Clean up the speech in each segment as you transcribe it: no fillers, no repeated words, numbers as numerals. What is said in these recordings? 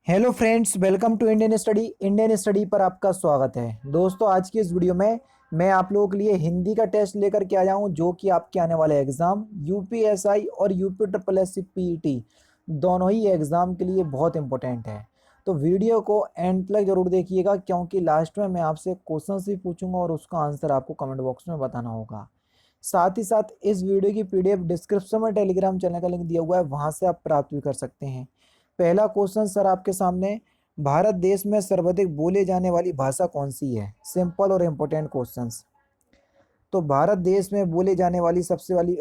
Hello friends, welcome to Indian study पर आपका स्वागत है। दोस्तों, आज की इस वीडियो में मैं आप लोगों के लिए हिंदी का टेस्ट लेकर के आया हूं, जो कि आपके आने वाले एग्ज़ाम यूपीएसआई और UP triple S C PET दोनों ही एग्ज़ाम के लिए बहुत इंपॉर्टेंट है। तो वीडियो को एंड तक जरूर देखिएगा, क्योंकि लास्ट में मैं आपसे क्वेश्चन भी पूछूंगा और उसका आंसर आपको कमेंट बॉक्स में बताना होगा। साथ ही साथ इस वीडियो की पीडीएफ डिस्क्रिप्शन में टेलीग्राम चैनल का लिंक दिया हुआ है, वहां से आप प्राप्त भी कर सकते हैं। पहला क्वेश्चन सर आपके सामने, भारत देश में सर्वाधिक बोले जाने वाली भाषा कौन सी है? सिंपल और इम्पोर्टेंट क्वेश्चंस। तो भारत देश में बोले जाने वाली सर्वाधिक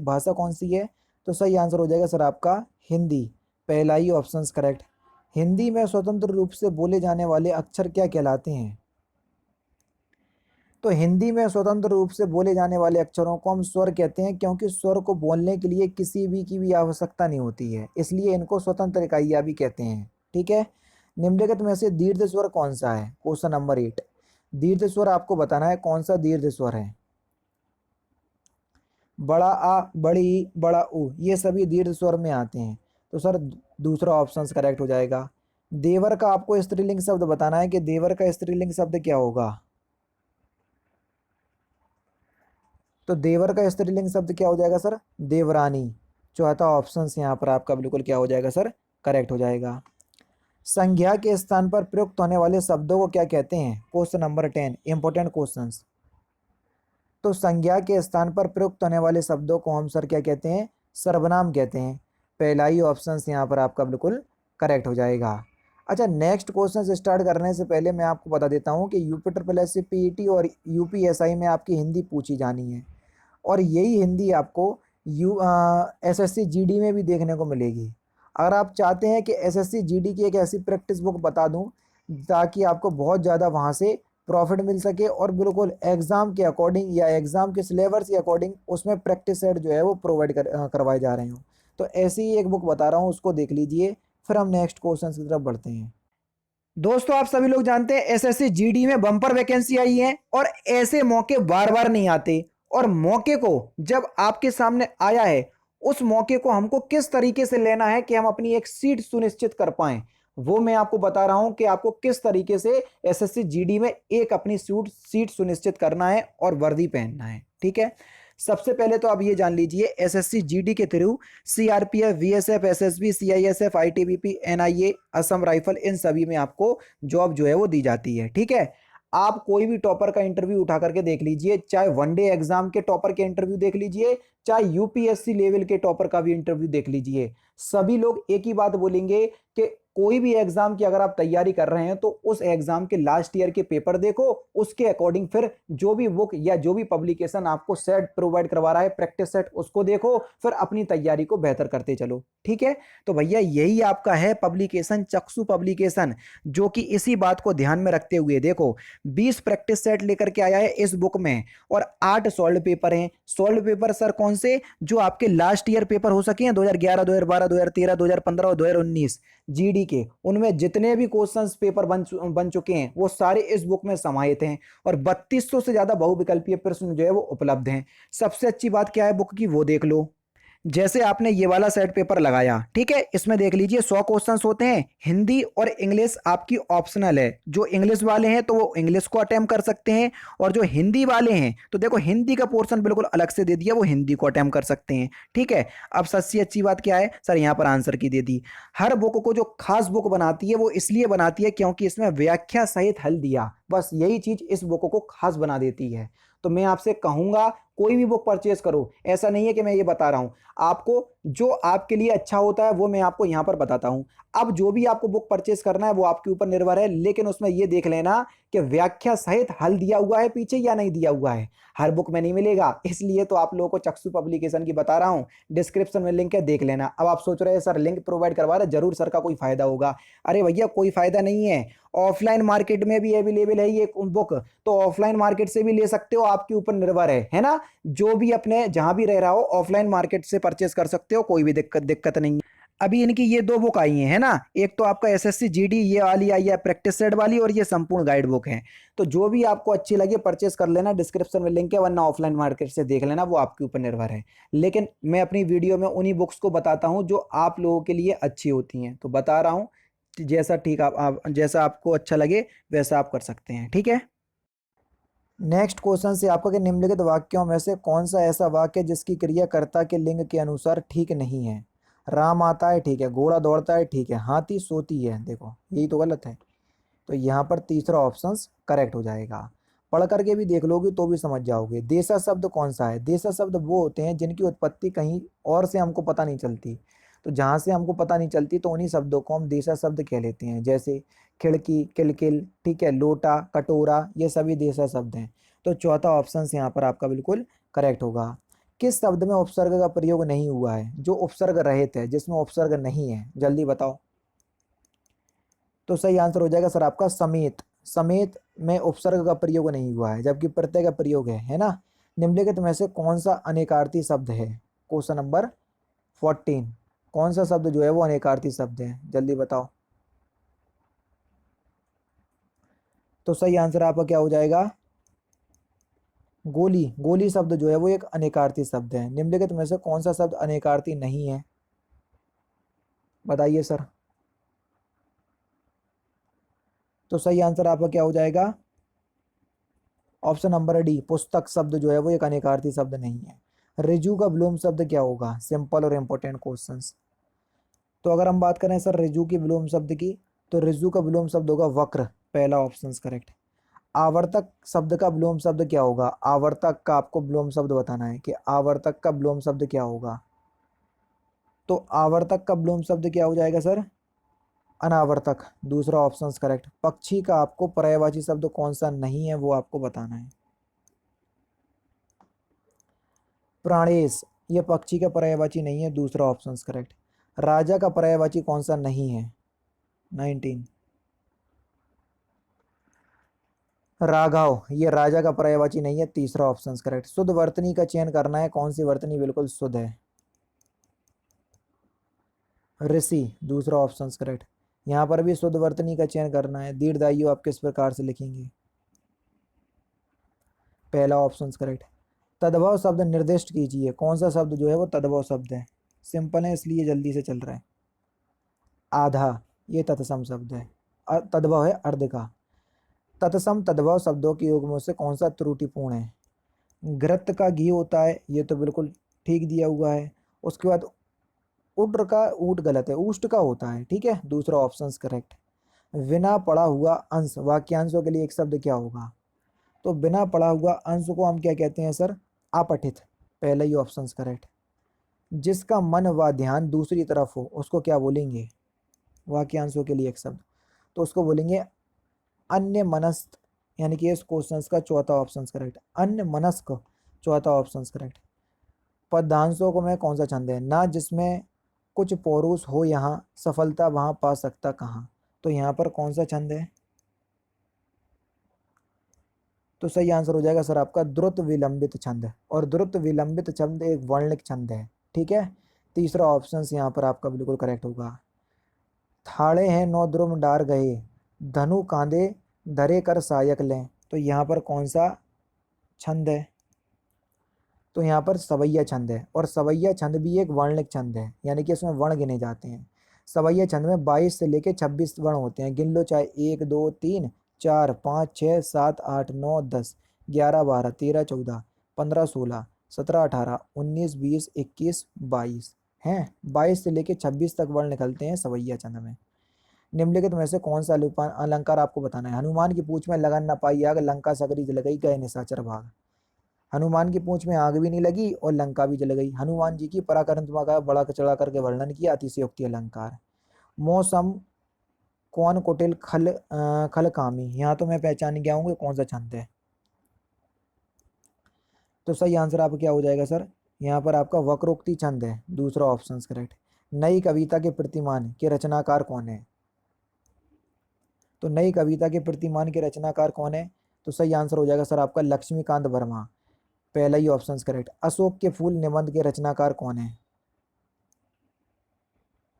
भाषा कौन सी है? तो सही आंसर हो जाएगा सर आपका हिंदी। पहला ही ऑप्शन करेक्ट। हिंदी में स्वतंत्र रूप से बोले जाने वाले अक्षर क्या कहलाते हैं? तो हिंदी में स्वतंत्र रूप से बोले जाने वाले अक्षरों को हम स्वर कहते हैं, क्योंकि स्वर को बोलने के लिए किसी भी की भी आवश्यकता नहीं होती है, इसलिए इनको स्वतंत्र इकाइयाँ भी कहते हैं। ठीक है। निम्नलिखित में से दीर्घ स्वर कौन सा है? Question number 8। दीर्घ स्वर आपको बताना है कौन सा दीर्घ स्वर है। बड़ा आ, बड़ी ई, बड़ा ऊ, ये सभी दीर्घ स्वर में आते हैं। तो सर दूसरा ऑप्शन करेक्ट हो जाएगा। देवर का आपको स्त्रीलिंग शब्द बताना है कि देवर का स्त्रीलिंग शब्द क्या होगा। तो देवर का स्त्रीलिंग शब्द क्या हो जाएगा सर? देवरानी। चौथा ऑप्शन यहाँ पर आपका बिल्कुल क्या हो जाएगा सर? करेक्ट हो जाएगा। संज्ञा के स्थान पर प्रयुक्त होने वाले शब्दों को क्या कहते हैं? Question number 10, important questions. तो संज्ञा के स्थान पर प्रयुक्त होने वाले शब्दों को हम सर क्या कहते हैं? सर्वनाम कहते हैं। पहला ही ऑप्शन यहाँ पर आपका बिल्कुल करेक्ट हो जाएगा। अच्छा, नेक्स्ट क्वेश्चन स्टार्ट करने से पहले मैं आपको बता देता हूँ कि UP triple S C PET और यूपीएसआई में आपकी हिंदी पूछी जानी है, और यही हिंदी आपको एसएससी जीडी में भी देखने को मिलेगी। अगर आप चाहते हैं कि एसएससी जीडी की एक ऐसी प्रैक्टिस बुक बता दूं ताकि आपको बहुत ज़्यादा वहाँ से प्रॉफिट मिल सके, और बिल्कुल एग्ज़ाम के अकॉर्डिंग या एग्ज़ाम के सिलेबस के अकॉर्डिंग उसमें प्रैक्टिस सेट जो है वो प्रोवाइड करवाए जा रहे हो, तो ऐसी ही एक बुक बता रहा हूँ, उसको देख लीजिए। फिर हम नेक्स्ट क्वेश्चन की तरफ बढ़ते हैं। दोस्तों, आप सभी लोग जानते हैं एसएससी जीडी में बम्पर वैकेंसी आई है, और ऐसे मौके बार बार नहीं आते। और मौके को जब आपके सामने आया है, उस मौके को हमको किस तरीके से लेना है कि हम अपनी एक सीट सुनिश्चित कर पाए, वो मैं आपको बता रहा हूं कि आपको किस तरीके से एसएससी जीडी में एक अपनी सीट सुनिश्चित करना है और वर्दी पहनना है। ठीक है। सबसे पहले तो आप ये जान लीजिए, एसएससी जीडी के through CRPF, BSF, SSB, CISF, ITBP, NIA, Assam Rifle, इन सभी में आपको जॉब जो है वो दी जाती है। ठीक है। आप कोई भी टॉपर का इंटरव्यू उठा करके देख लीजिए, चाहे वनडे एग्जाम के टॉपर के इंटरव्यू देख लीजिए, चाहे यूपीएससी लेवल के टॉपर का भी इंटरव्यू देख लीजिए, सभी लोग एक ही बात बोलेंगे कि कोई भी एग्जाम की अगर आप तैयारी कर रहे हैं तो उस एग्जाम के लास्ट ईयर के पेपर देखो, उसके अकॉर्डिंग फिर जो भी बुक या जो भी पब्लिकेशन आपको सेट प्रोवाइड करवा रहा है, प्रैक्टिस सेट, उसको देखो, फिर अपनी तैयारी को बेहतर करते चलो। ठीक है। तो भैया यही आपका है पब्लिकेशन, चक्षु पब्लिकेशन, जो कि इसी बात को ध्यान में रखते हुए देखो 20 प्रैक्टिस सेट लेकर के आया है इस बुक में, और 8 सॉल्व पेपर हैं। सॉल्व पेपर सर कौन से? जो आपके लास्ट ईयर पेपर हो सके हैं, 2011, 2012, 2013, 2015 और 2019 जीडी के, उनमें जितने भी क्वेश्चंस पेपर बन चुके हैं वो सारे इस बुक में समाहित हैं, और 3200 से ज्यादा बहुविकल्पीय प्रश्न जो है वो उपलब्ध हैं। सबसे अच्छी बात क्या है बुक की, वो देख लो। जैसे आपने ये वाला सेट पेपर लगाया, ठीक है, इसमें देख लीजिए 100 क्वेश्चंस होते हैं। हिंदी और इंग्लिश आपकी ऑप्शनल है। जो इंग्लिश वाले हैं तो वो इंग्लिश को अटेम्प्ट कर सकते हैं, और जो हिंदी वाले हैं तो देखो हिंदी का पोर्शन बिल्कुल अलग से दे दिया, वो हिंदी को अटेम्प्ट कर सकते हैं। ठीक है। अब सबसे अच्छी बात क्या है सर, यहाँ पर आंसर की दे दी। हर बुक को जो खास बुक बनाती है वो इसलिए बनाती है क्योंकि इसमें व्याख्या सहित हल दिया, बस यही चीज इस बुक को खास बना देती है। तो मैं आपसे कहूंगा कोई भी बुक परचेज करो, ऐसा नहीं है कि मैं ये बता रहा हूं आपको, जो आपके लिए अच्छा होता है वो मैं आपको यहां पर बताता हूं। अब जो भी आपको बुक परचेज करना है वो आपके ऊपर निर्भर है, लेकिन उसमें ये देख लेना कि व्याख्या सहित हल दिया हुआ है पीछे या नहीं दिया हुआ है। हर बुक में नहीं मिलेगा, इसलिए तो आप लोगों को चक्षु पब्लिकेशन की बता रहा हूं। डिस्क्रिप्शन में लिंक है, देख लेना। अब आप सोच रहे हैं सर लिंक प्रोवाइड करवा रहे, जरूर सर का कोई फायदा होगा। अरे भैया कोई फायदा नहीं है, ऑफलाइन मार्केट में भी अवेलेबल है ये बुक, तो ऑफलाइन मार्केट से भी ले सकते हो, आपके ऊपर निर्भर है ना। जो भी अपने जहां भी रह रहा हो ऑफलाइन मार्केट से परचेस कर सकते हो, कोई भी दिक्कत नहीं। अभी इनकी ये दो बुक आई हैं, है ना, एक तो आपका एसएससी जीडी ये वाली आई है प्रैक्टिस सेट वाली, और ये संपूर्ण गाइड बुक है। तो जो भी आपको अच्छी लगे परचेस कर लेना, डिस्क्रिप्शन में लिंक है, वरना ऑफलाइन मार्केट से देख लेना, वो आपके ऊपर निर्भर है। लेकिन मैं अपनी वीडियो में उन्हीं बुक्स को बताता हूँ जो आप लोगों के लिए अच्छी होती हैं, तो बता रहा हूँ। जैसा ठीक आप जैसा आपको अच्छा लगे वैसा आप कर सकते हैं, ठीक है। नेक्स्ट क्वेश्चन से आपका कि निम्नलिखित वाक्यों में से कौन सा ऐसा वाक्य है जिसकी क्रियाकर्ता के लिंग के अनुसार ठीक नहीं है। राम आता है, ठीक है, घोड़ा दौड़ता है, ठीक है, हाथी सोती है, देखो यही तो गलत है। तो यहाँ पर तीसरा ऑप्शन करेक्ट हो जाएगा। पढ़ करके भी देख लोगे तो भी समझ जाओगे। देशा शब्द कौन सा है। देशा शब्द वो होते हैं जिनकी उत्पत्ति कहीं और से हमको पता नहीं चलती। तो जहाँ से हमको पता नहीं चलती तो उन्हीं शब्दों को हम देशा शब्द कह लेते हैं, जैसे खिड़की, किलकिल, ठीक है, लोटा, कटोरा, ये सभी देशा शब्द हैं। तो चौथा ऑप्शन यहाँ पर आपका बिल्कुल करेक्ट होगा। किस शब्द में उपसर्ग का प्रयोग नहीं हुआ है। जो उपसर्ग रहित है, जिसमें उपसर्ग नहीं है, जल्दी बताओ। तो सही आंसर हो जाएगा सर आपका समेत। समेत में उपसर्ग का प्रयोग नहीं हुआ है, जबकि प्रत्यय का प्रयोग है ना। निम्नलिखित में से कौन सा अनेकार्थी शब्द है। क्वेश्चन नंबर 14, कौन सा शब्द जो है वो अनेकार्थी शब्द है, जल्दी बताओ। तो सही आंसर आपका क्या हो जाएगा, गोली। गोली शब्द जो है वो एक अनेकार्थी शब्द है। निम्नलिखित में से कौन सा शब्द अनेकार्थी नहीं है, बताइए सर। तो सही आंसर आपका क्या हो जाएगा, ऑप्शन नंबर डी, पुस्तक शब्द जो है वो एक अनेकार्थी शब्द नहीं है। रिजु का विलोम शब्द क्या होगा। सिंपल और इंपॉर्टेंट क्वेश्चंस। तो अगर हम बात करें सर रिजु की विलोम शब्द की, तो रिजु का विलोम शब्द होगा वक्र, पहला ऑप्शन करेक्ट। आवर्तक शब्द का विलोम शब्द क्या होगा। आवर्तक का आपको विलोम शब्द बताना है कि आवर्तक का विलोम शब्द क्या होगा। तो आवर्तक का विलोम शब्द क्या हो जाएगा सर, अनावर्तक, दूसरा ऑप्शन करेक्ट। पक्षी का आपको पर्यायवाची शब्द कौन सा नहीं है वो आपको बताना है। प्राणेश, ये पक्षी का पर्यायवाची नहीं है, दूसरा ऑप्शन करेक्ट। राजा का पर्यायवाची कौन सा नहीं है, 19। राघव, ये राजा का पर्यायवाची नहीं है, तीसरा ऑप्शन करेक्ट। शुद्ध वर्तनी का चयन करना है, कौन सी वर्तनी बिल्कुल शुद्ध है। ऋषि, दूसरा ऑप्शन करेक्ट। यहाँ पर भी शुद्ध वर्तनी का चयन करना है। दीर्घायु आप किस प्रकार से लिखेंगे, पहला ऑप्शन करेक्ट। तद्भव शब्द निर्दिष्ट कीजिए, कौन सा शब्द जो है वो तद्भव शब्द है। सिंपल है इसलिए जल्दी से चल रहा है। आधा, ये तत्सम शब्द है। तद्भव है अर्ध का। तत्सम तद्भव शब्दों के योग में से कौन सा त्रुटिपूर्ण है। घृत का घी होता है, ये तो बिल्कुल ठीक दिया हुआ है। उसके बाद उड्र का ऊट गलत है, ऊष्ट का होता है, ठीक है, दूसरा ऑप्शन करेक्ट। बिना पढ़ा हुआ अंश, वाक्यांशों के लिए एक शब्द क्या होगा। तो बिना पढ़ा हुआ अंश को हम क्या कहते हैं सर, अपठित, पहला ही ऑप्शन करेक्ट। जिसका मन व ध्यान दूसरी तरफ हो उसको क्या बोलेंगे, वाक्यांशों के लिए एक शब्द, तो उसको बोलेंगे अन्य मनस्क, यानी कि इस क्वेश्चन का चौथा ऑप्शन करेक्ट, अन्य मनस्क, चौथा ऑप्शन करेक्ट। पदांशों को में कौन सा छंद है, ना जिसमें कुछ पौरुष हो यहाँ सफलता वहाँ पा सकता कहाँ। तो यहाँ पर कौन सा छंद है। तो सही आंसर हो जाएगा सर आपका द्रुत विलंबित छंद, और द्रुत विलंबित छंद एक वर्णिक छंद है, ठीक है। तीसरा ऑप्शन यहाँ पर आपका बिल्कुल करेक्ट होगा। थाड़े हैं नौ द्रुम डार गए, धनु कांधे धरे कर सायक लें। तो यहाँ पर कौन सा छंद है, तो यहाँ पर सवैया छंद है, और सवैया छंद भी एक वर्णिक छंद है, यानी कि इसमें वर्ण गिने जाते हैं। सवैया छंद में 22 से लेकर 26 वर्ण होते हैं, गिन लो चाहे 1 2 3 4 5 6 7 8 9 10 11 12 13 14 15 16 17 18 19 20 21 22 हैं। 22 से लेकर 26 तक वर्ण निकलते हैं सवैया छंद में। निम्नलिखित में से कौन सा अलंकार आपको बताना है। हनुमान की पूंछ में लगन न पाई आग, लंका सगरी जल गई, गए निशाचर भाग। हनुमान की पूंछ में आग भी नहीं लगी और लंका भी जल गई। हनुमान जी की पराक्रम का बड़ा चढ़ा करके वर्णन किया, अतिशयोक्ति अलंकार। मौसम कौन कुटिल खल कामी, यहाँ तो मैं पहचान गया हूँ कि कौन सा छंद है। तो सही आंसर आपका क्या हो जाएगा सर, यहाँ पर आपका वक्रोक्ति छंद है, दूसरा ऑप्शन करेक्ट। नई कविता के प्रतिमान के रचनाकार कौन है। तो नई कविता के प्रतिमान के रचनाकार कौन है, तो सही आंसर हो जाएगा सर आपका लक्ष्मीकांत वर्मा, पहला ही ऑप्शन करेक्ट। अशोक के फूल निबंध के रचनाकार कौन है।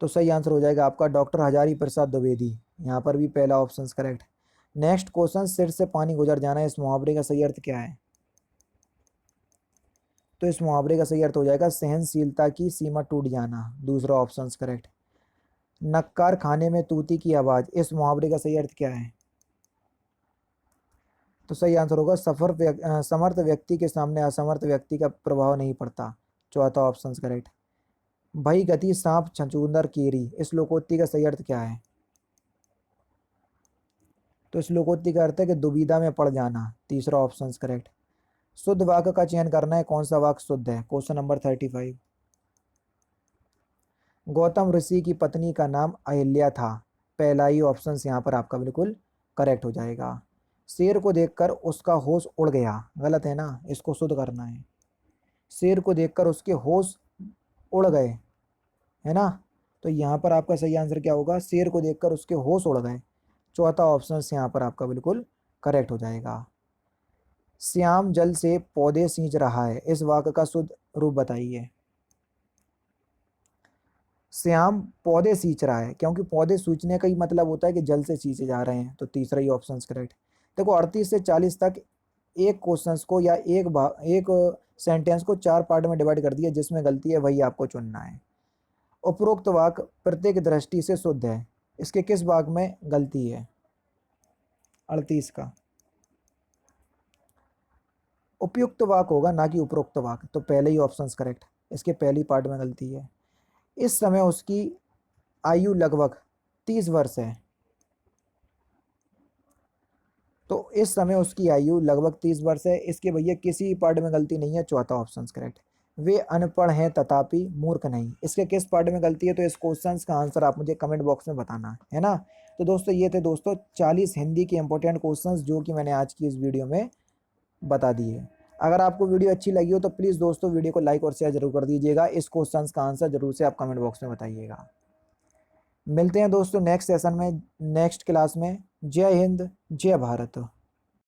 तो सही आंसर हो जाएगा आपका डॉक्टर हजारी प्रसाद द्विवेदी। यहाँ पर भी पहला ऑप्शन करेक्ट। नेक्स्ट क्वेश्चन, सिर से पानी गुजर जाना, इस मुहावरे का सही अर्थ क्या है? तो इस मुहावरे का सही अर्थ हो जाएगा सहनशीलता की सीमा टूट जाना, दूसरा ऑप्शन करेक्ट। नक्कार खाने में तूती की आवाज, इस मुहावरे का सही अर्थ क्या है? तो सही आंसर होगा समर्थ व्यक्ति के सामने असमर्थ व्यक्ति का प्रभाव नहीं पड़ता, चौथा ऑप्शन करेक्ट। भई गति सांप छछूंदर कीरी, इस लोकोक्ति का सही अर्थ क्या है? तो इस लोकोक्ति का अर्थ है कि दुविधा में पड़ जाना, तीसरा ऑप्शन करेक्ट। शुद्ध वाक्य का चयन करना है, कौन सा वाक्य शुद्ध है? Question number 35। गौतम ऋषि की पत्नी का नाम अहिल्या था, पहला ही ऑप्शन यहाँ पर आपका बिल्कुल करेक्ट हो जाएगा। शेर को देखकर उसका होश उड़ गया, गलत है ना, इसको शुद्ध करना है। शेर को देखकर उसके होश उड़ गए, है ना, तो यहाँ पर आपका सही आंसर क्या होगा? शेर को देखकर उसके होश उड़ गए, चौथा ऑप्शन यहाँ पर आपका बिल्कुल करेक्ट हो जाएगा। श्याम जल से पौधे सींच रहा है, इस वाक्य का शुद्ध रूप बताइए। श्याम पौधे सींच रहा है, क्योंकि पौधे सींचने का ही मतलब होता है कि जल से सींचे जा रहे हैं, तो तीसरा ही ऑप्शन करेक्ट। देखो 38 से 40 तक एक क्वेश्चन को या एक सेंटेंस को 4 पार्ट में डिवाइड कर दिया, जिसमें गलती है वही आपको चुनना है। उपरोक्त वाक्य प्रत्येक दृष्टि से शुद्ध है, इसके किस भाग में गलती है? 38 का उपयुक्त वाक्य होगा, ना कि उपरोक्त वाक्य, तो पहले ही ऑप्शन करेक्ट, इसके पहली पार्ट में गलती है। इस समय उसकी आयु लगभग 30 वर्ष है, तो इस समय उसकी आयु लगभग 30 वर्ष है, इसके भैया किसी पार्ट में गलती नहीं है, चौथा ऑप्शन करेक्ट। वे अनपढ़ हैं तथापि मूर्ख नहीं, इसके किस पार्ट में गलती है? तो इस क्वेश्चन का आंसर आप मुझे कमेंट बॉक्स में बताना है ना। तो दोस्तों ये थे दोस्तों 40 हिंदी के इंपॉर्टेंट क्वेश्चंस जो कि मैंने आज की इस वीडियो में बता दिए। अगर आपको वीडियो अच्छी लगी हो तो प्लीज़ दोस्तों वीडियो को लाइक और शेयर जरूर कर दीजिएगा, इस क्वेश्चन का आंसर जरूर से आप कमेंट बॉक्स में बताइएगा। मिलते हैं दोस्तों नेक्स्ट सेशन में, नेक्स्ट क्लास में। जय हिंद, जय भारत।